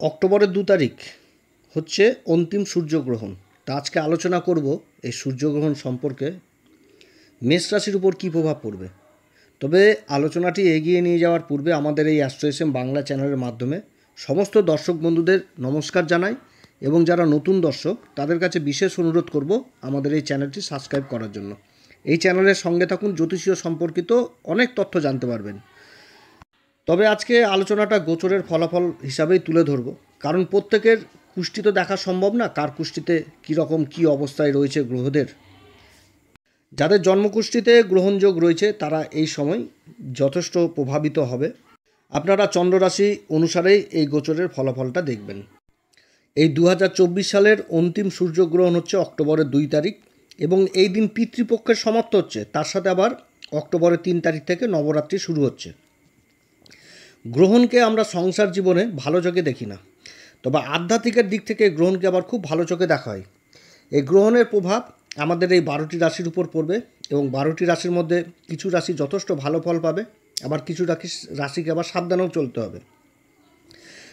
অক্টোবরের 2 তারিখ হচ্ছে অন্তিম সূর্যগ্রহণ। তা আজকে আলোচনা করব এই সূর্যগ্রহণ সম্পর্কে মেষ রাশির উপর কী প্রভাব পড়বে। তবে আলোচনাটি এগিয়ে নিয়ে যাওয়ার পূর্বে আমাদের এই অ্যাস্ট্রো বাংলা চ্যানেলের মাধ্যমে সমস্ত দর্শক বন্ধুদের নমস্কার জানাই এবং যারা নতুন দর্শক তাদের কাছে বিশেষ অনুরোধ করব আমাদের এই চ্যানেলটি সাবস্ক্রাইব করার জন্য। এই চ্যানেলের সঙ্গে থাকুন, জ্যোতিষীয় সম্পর্কিত অনেক তথ্য জানতে পারবেন। তবে আজকে আলোচনাটা গোচরের ফলাফল হিসাবেই তুলে ধরব, কারণ প্রত্যেকের কুষ্টি তো দেখা সম্ভব না, কার কুষ্টিতে কীরকম কী অবস্থায় রয়েছে গ্রহদের। যাদের জন্মকুষ্ঠিতে গ্রহণযোগ রয়েছে তারা এই সময় যথেষ্ট প্রভাবিত হবে। আপনারা চন্দ্ররাশি অনুসারেই এই গোচরের ফলাফলটা দেখবেন। এই 2024 সালের অন্তিম সূর্যগ্রহণ হচ্ছে অক্টোবরের 2 তারিখ এবং এই দিন পিতৃপক্ষের সমাপ্ত হচ্ছে, তার সাথে আবার অক্টোবরের 3 তারিখ থেকে নবরাত্রি শুরু হচ্ছে। গ্রহণকে আমরা সংসার জীবনে ভালো চোখে দেখি না, তবে আধ্যাত্মিকের দিক থেকে গ্রহণকে আবার খুব ভালো চোখে দেখা হয়। এই গ্রহণের প্রভাব আমাদের এই 12টি রাশির উপর পড়বে এবং 12টি রাশির মধ্যে কিছু রাশি যথেষ্ট ভালো ফল পাবে, আবার কিছু রাশিকে আবার সাবধানেও চলতে হবে।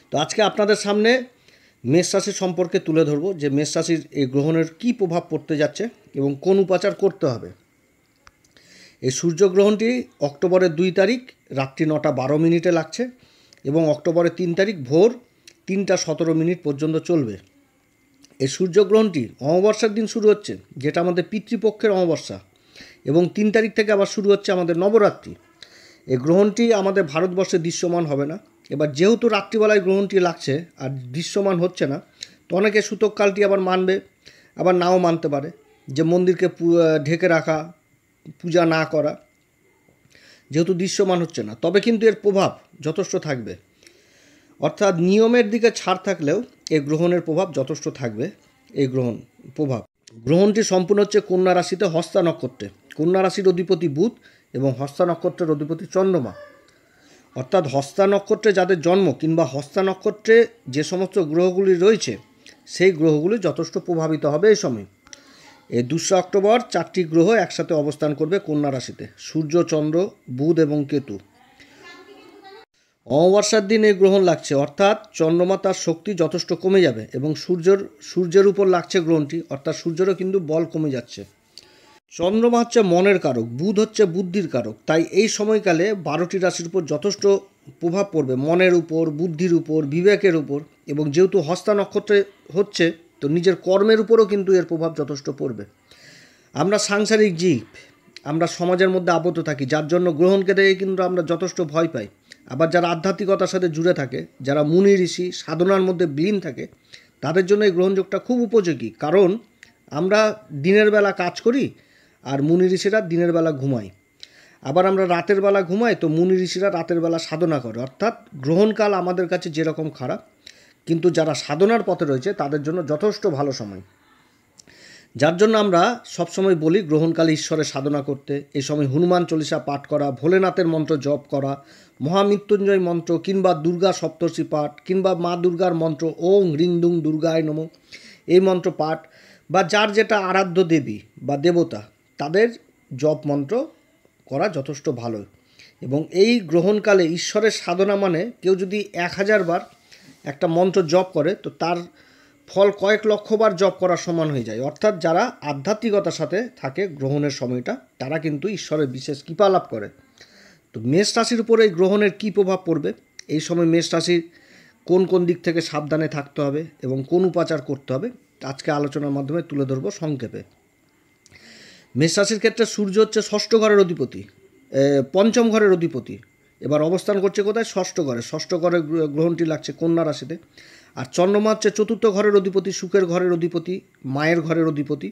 তো আজকে আপনাদের সামনে মেষ রাশি সম্পর্কে তুলে ধরব যে মেষ রাশির এই গ্রহণের কী প্রভাব পড়তে যাচ্ছে এবং কোন উপাচার করতে হবে। এই সূর্যগ্রহণটি অক্টোবরের 2 তারিখ রাত্রি 9:12 লাগছে এবং অক্টোবরের 3 তারিখ ভোর 3:17 পর্যন্ত চলবে। এই সূর্যগ্রহণটি অমাবস্যার দিন শুরু হচ্ছে, যেটা আমাদের পিতৃপক্ষের অমাবস্যা, এবং 3 তারিখ থেকে আবার শুরু হচ্ছে আমাদের নবরাত্রি। এই গ্রহণটি আমাদের ভারতবর্ষে দৃশ্যমান হবে না। এবার যেহেতু রাত্রিবেলায় গ্রহণটি লাগছে আর দৃশ্যমান হচ্ছে না, তো অনেকে সূতককালটি আবার মানবে, আবার নাও মানতে পারে, যে মন্দিরকে ঢেকে রাখা, পূজা না করা, যেহেতু দৃশ্যমান হচ্ছে না। তবে কিন্তু এর প্রভাব যথেষ্ট থাকবে, অর্থাৎ নিয়মের দিকে ছাড় থাকলেও এই গ্রহণের প্রভাব যথেষ্ট থাকবে। এই গ্রহণটি সম্পূর্ণ হচ্ছে কন্যা রাশিতে হস্তা নক্ষত্রে। কন্যা রাশির অধিপতি বুধ এবং হস্তা নক্ষত্রের অধিপতি চন্দ্রমা। অর্থাৎ হস্তা নক্ষত্রে যাদের জন্ম কিংবা হস্তা নক্ষত্রে যে সমস্ত গ্রহগুলি রয়েছে সেই গ্রহগুলি যথেষ্ট প্রভাবিত হবে এই সময়। এই 2 অক্টোবর 4টি গ্রহ একসাথে অবস্থান করবে কন্যা রাশিতে: সূর্য, চন্দ্র, বুধ এবং কেতু। অমাবস্যার দিন এই গ্রহণ লাগছে, অর্থাৎ চন্দ্রমা তার শক্তি যথেষ্ট কমে যাবে এবং সূর্যের উপর লাগছে গ্রহণটি, অর্থাৎ সূর্যেরও কিন্তু বল কমে যাচ্ছে। চন্দ্রমা হচ্ছে মনের কারক, বুধ হচ্ছে বুদ্ধির কারক, তাই এই সময়কালে 12টি রাশির উপর যথেষ্ট প্রভাব পড়বে, মনের উপর, বুদ্ধির উপর, বিবেকের উপর। এবং যেহেতু হস্তা নক্ষত্রে হচ্ছে, তো নিজের কর্মের উপরও কিন্তু এর প্রভাব যথেষ্ট পড়বে। আমরা সাংসারিক জীব, আমরা সমাজের মধ্যে আবদ্ধ থাকি, যার জন্য গ্রহণকে দেখে কিন্তু আমরা যথেষ্ট ভয় পাই। আবার যারা আধ্যাত্মিকতার সাথে জুড়ে থাকে, যারা মুনি ঋষি সাধনার মধ্যে বিলীন থাকে, তাদের জন্য এই গ্রহণযোগটা খুব উপযোগী। কারণ আমরা দিনের বেলা কাজ করি আর মুনি ঋষিরা দিনের বেলা ঘুমায়, আবার আমরা রাতের বেলা ঘুমাই, তো মুনি ঋষিরা রাতের বেলা সাধনা করে। অর্থাৎ গ্রহণকাল আমাদের কাছে যেরকম খারাপ, কিন্তু যারা সাধনার পথে রয়েছে তাদের জন্য যথেষ্ট ভালো সময়। যার জন্য আমরা সবসময় বলি গ্রহণকালে ঈশ্বরের সাধনা করতে। এই সময় হনুমান চল্লিশা পাঠ করা, ভোলেনাথের মন্ত্র জপ করা, মহামৃত্যুঞ্জয় মন্ত্র কিংবা দুর্গা সপ্তর্ষি পাঠ কিংবা মা দুর্গার মন্ত্র ওং হ্রিং দুং দুর্গায় নমঃ, এই মন্ত্র পাঠ, বা যার যেটা আরাধ্য দেবী বা দেবতা তাদের জপ মন্ত্র করা যথেষ্ট ভালো। এবং এই গ্রহণকালে ঈশ্বরের সাধনা মানে কেউ যদি 1000 বার একটা মন্ত্র জপ করে, তো তার ফল কয়েক লক্ষ বার জপ করার সমান হয়ে যায়। অর্থাৎ যারা আধ্যাত্মিকতার সাথে থাকে গ্রহণের সময়টা, তারা কিন্তু ঈশ্বরের বিশেষ কৃপা লাভ করে। তো মেষ রাশির উপরে এই গ্রহণের কী প্রভাব পড়বে, এই সময় মেষ রাশির কোন কোন দিক থেকে সাবধানে থাকতে হবে এবং কোন উপাচার করতে হবে, আজকে আলোচনার মাধ্যমে তুলে ধরব সংক্ষেপে। মেষ রাশির ক্ষেত্রে সূর্য হচ্ছে 6ষ্ঠ ঘরের অধিপতি, 5ম ঘরের অধিপতি। এবার অবস্থান করছে কোথায়? 6ষ্ঠ ঘরে। 6ষ্ঠ ঘরে গ্রহণটি লাগছে কন্যা রাশিতে। আর চন্দ্রমা হচ্ছে 4র্থ ঘরের অধিপতি, সুখের ঘরের অধিপতি, মায়ের ঘরের অধিপতি।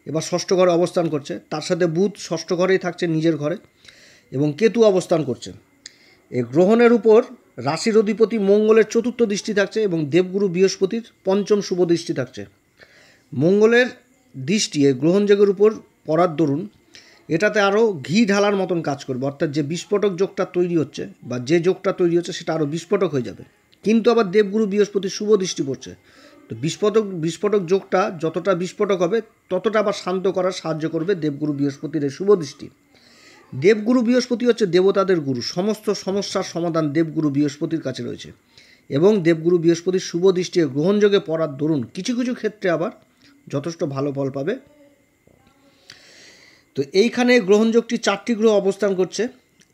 এবার 6ষ্ঠ ঘরে অবস্থান করছে, তার সাথে বুধ 6ষ্ঠ ঘরেই থাকছে নিজের ঘরে, এবং কেতু অবস্থান করছে। এই গ্রহণের উপর রাশির অধিপতি মঙ্গলের 4র্থ দৃষ্টি থাকছে এবং দেবগুরু বৃহস্পতির 5ম শুভ দৃষ্টি থাকছে। মঙ্গলের দৃষ্টি এই গ্রহণযোগের উপর পড়ার দরুন এটাতে আরও ঘি ঢালার মতন কাজ করবে। অর্থাৎ যে বিস্ফোটক যোগটা তৈরি হচ্ছে বা যে যোগটা তৈরি হচ্ছে সেটা আরও বিস্ফোটক হয়ে যাবে। কিন্তু আবার দেবগুরু বৃহস্পতির শুভ দৃষ্টি পড়ছে, তো বিস্ফোটক যোগটা যতটা বিস্ফোটক হবে ততটা আবার শান্ত করার সাহায্য করবে দেবগুরু বৃহস্পতির এই শুভ দৃষ্টি। দেবগুরু বৃহস্পতি হচ্ছে দেবতাদের গুরু, সমস্ত সমস্যার সমাধান দেবগুরু বৃহস্পতির কাছে রয়েছে। এবং দেবগুরু বৃহস্পতির শুভ দৃষ্টি গ্রহণযোগে পড়ার দরুন কিছু কিছু ক্ষেত্রে আবার যথেষ্ট ভালো ফল পাবে। তো এইখানে গ্রহণযোগটি 4টি গ্রহ অবস্থান করছে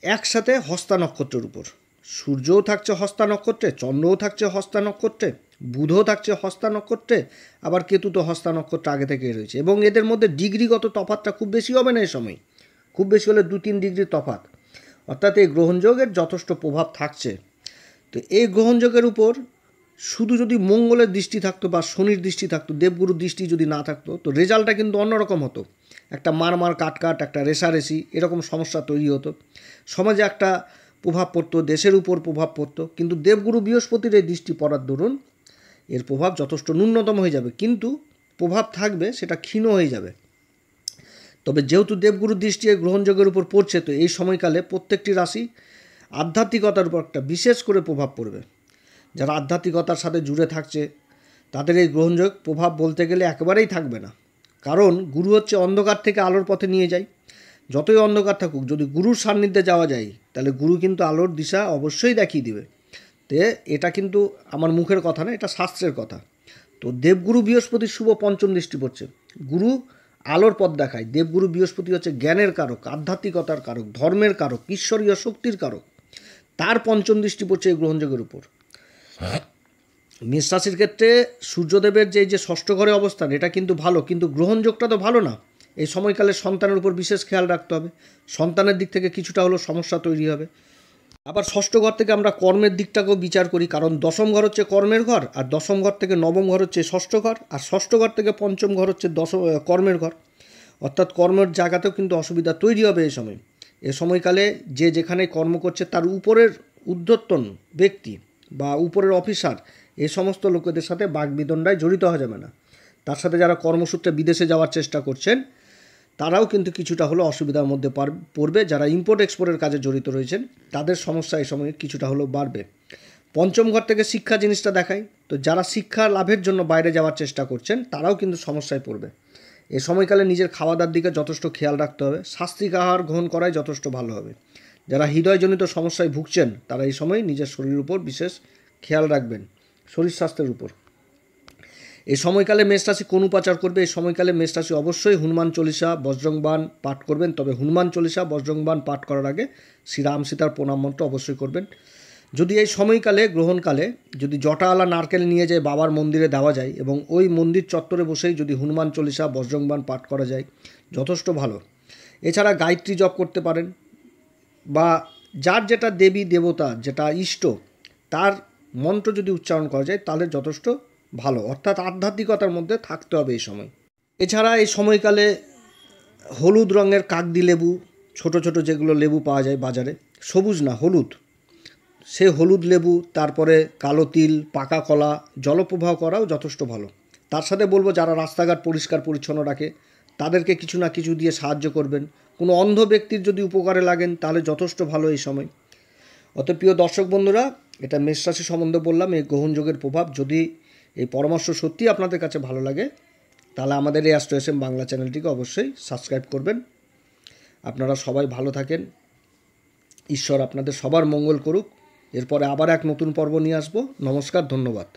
একসাথে হস্তা নক্ষত্রের উপর। সূর্যও থাকছে হস্তা নক্ষত্রে, চন্দ্রও থাকছে হস্তা নক্ষত্রে, বুধও থাকছে হস্তা নক্ষত্রে, আবার কেতু তো হস্তা নক্ষত্র আগে থেকেই রয়েছে। এবং এদের মধ্যে ডিগ্রিগত তফাতটা খুব বেশি হবে না এই সময়, খুব বেশি হলে 2-3 ডিগ্রির তফাত, অর্থাৎ এই গ্রহণযোগের যথেষ্ট প্রভাব থাকছে। তো এই গ্রহণযোগের উপর শুধু যদি মঙ্গলের দৃষ্টি থাকতো বা শনির দৃষ্টি থাকতো, দেবগুরুর দৃষ্টি যদি না থাকতো, তো রেজাল্টটা কিন্তু অন্যরকম হতো। একটা মারমার কাটকাট, একটা রেশারেশি, এরকম সমস্যা তৈরি হতো, সমাজে একটা প্রভাব পড়তো, দেশের উপর প্রভাব পড়তো। কিন্তু দেবগুরু বৃহস্পতির এই দৃষ্টি পড়ার দরুন এর প্রভাব যথেষ্ট ন্যূনতম হয়ে যাবে, কিন্তু প্রভাব থাকবে, সেটা ক্ষীণ হয়ে যাবে। তবে যেহেতু দেবগুরুর দৃষ্টি এই গ্রহণযোগের উপর পড়ছে, তো এই সময়কালে প্রত্যেকটি রাশি আধ্যাত্মিকতার উপর একটা বিশেষ করে প্রভাব পড়বে। যারা আধ্যাত্মিকতার সাথে জুড়ে থাকছে তাদের এই গ্রহণযোগ প্রভাব বলতে গেলে একেবারেই থাকবে না, কারণ গুরু হচ্ছে অন্ধকার থেকে আলোর পথে নিয়ে যায়। যতই অন্ধকার থাকুক, যদি গুরুর সান্নিধ্যে যাওয়া যায়, তাহলে গুরু কিন্তু আলোর দিশা অবশ্যই দেখিয়ে দিবে। তে এটা কিন্তু আমার মুখের কথা না, এটা শাস্ত্রের কথা। তো দেবগুরু বৃহস্পতির শুভ পঞ্চম দৃষ্টি পড়ছে। গুরু আলোর পথ দেখায়। দেবগুরু বৃহস্পতি হচ্ছে জ্ঞানের কারক, আধ্যাত্মিকতার কারক, ধর্মের কারক, ঈশ্বরীয় শক্তির কারক। তার পঞ্চম দৃষ্টি পড়ছে এই গ্রহণযোগের উপর। মেষ রাশির ক্ষেত্রে সূর্যদেবের যে ষষ্ঠ ঘরে অবস্থান, এটা কিন্তু ভালো, কিন্তু গ্রহণযোগটা তো ভালো না। এই সময়কালে সন্তানের উপর বিশেষ খেয়াল রাখতে হবে, সন্তানের দিক থেকে কিছুটা হলেও সমস্যা তৈরি হবে। আবার ষষ্ঠ ঘর থেকে আমরা কর্মের দিকটাকেও বিচার করি, কারণ দশম ঘর হচ্ছে কর্মের ঘর, আর দশম ঘর থেকে নবম ঘর হচ্ছে ষষ্ঠ ঘর, আর ষষ্ঠ ঘর থেকে পঞ্চম ঘর হচ্ছে কর্মের ঘর, অর্থাৎ কর্মের জায়গাতেও কিন্তু অসুবিধা তৈরি হবে এই সময়। এ সময়কালে যে যেখানে কর্ম করছে তার উপরের ঊর্ধ্বতন ব্যক্তি বা উপরের অফিসার, এই সমস্ত লোকেদের সাথে বাগবিতণ্ডায় জড়িত হওয়া যাবে না। তার সাথে যারা কর্মসূত্রে বিদেশে যাওয়ার চেষ্টা করছেন তারাও কিন্তু কিছুটা হলেও অসুবিধার মধ্যে পড়বে। যারা ইম্পোর্ট এক্সপোর্টের কাজে জড়িত রয়েছেন তাদের সমস্যা এই সময় কিছুটা হলেও বাড়বে। পঞ্চম ঘর থেকে শিক্ষা জিনিসটা দেখায়, তো যারা শিক্ষা লাভের জন্য বাইরে যাওয়ার চেষ্টা করছেন তারাও কিন্তু সমস্যায় পড়বে। এ সময়কালে নিজের খাওয়া দাওয়ার দিকে যথেষ্ট খেয়াল রাখতে হবে, সাত্ত্বিক আহার গ্রহণ করাই যথেষ্ট ভালো হবে। যারা হৃদয়জনিত সমস্যায় ভুগছেন তারা এই সময় নিজের শরীরের উপর বিশেষ খেয়াল রাখবেন, শরীর স্বাস্থ্যের উপর। এই সময়কালে মেষ রাশি কোন উপাচার করবে? এই সময়কালে মেষ রাশি অবশ্যই হনুমান চল্লিশা, বজ্রংবাণ পাঠ করবেন। তবে হনুমান চল্লিশা, বজ্রংবাণ পাঠ করার আগে শ্রীরাম সীতার প্রণাম মন্ত্র অবশ্যই করবেন। যদি এই সময়কালে গ্রহণকালে যদি জটাওয়ালা নারকেল নিয়ে যায় বাবার মন্দিরে দেওয়া যায় এবং ওই মন্দির চত্বরে বসেই যদি হনুমান চল্লিশা, বজ্রংবাণ পাঠ করা যায়, যথেষ্ট ভালো। এছাড়া গায়ত্রী জপ করতে পারেন, বা যার যেটা দেবী দেবতা, যেটা ইষ্ট, তার মন্ত্র যদি উচ্চারণ করা যায় তাহলে যথেষ্ট ভালো, অর্থাৎ আধ্যাত্মিকতার মধ্যে থাকতে হবে এই সময়। এছাড়া এই সময়কালে হলুদ রঙের কাকদি লেবু, ছোট ছোট যেগুলো লেবু পাওয়া যায় বাজারে, সবুজ না হলুদ, সে হলুদ লেবু, তারপরে কালো তিল, পাকা কলা জলপ্রবাহ করাও যথেষ্ট ভালো। তার সাথে বলবো যারা রাস্তাঘাট পরিষ্কার পরিচ্ছন্ন রাখে তাদেরকে কিছু না কিছু দিয়ে সাহায্য করবেন। কোনো অন্ধ ব্যক্তির যদি উপকারে লাগেন তাহলে যথেষ্ট ভালো এই সময়। অত প্রিয় দর্শক বন্ধুরা, এটা মেষ রাশি সম্বন্ধে বললাম, এই গ্রহণযোগের প্রভাব। যদি এই পরামর্শ সত্যি আপনাদের কাছে ভালো লাগে তাহলে আমাদের এই অ্যাস্ট্রো এস এম বাংলা চ্যানেলটিকে অবশ্যই সাবস্ক্রাইব করবেন। আপনারা সবাই ভালো থাকেন, ঈশ্বর আপনাদের সবার মঙ্গল করুক। এরপরে আবার এক নতুন পর্ব নিয়ে আসবো। নমস্কার, ধন্যবাদ।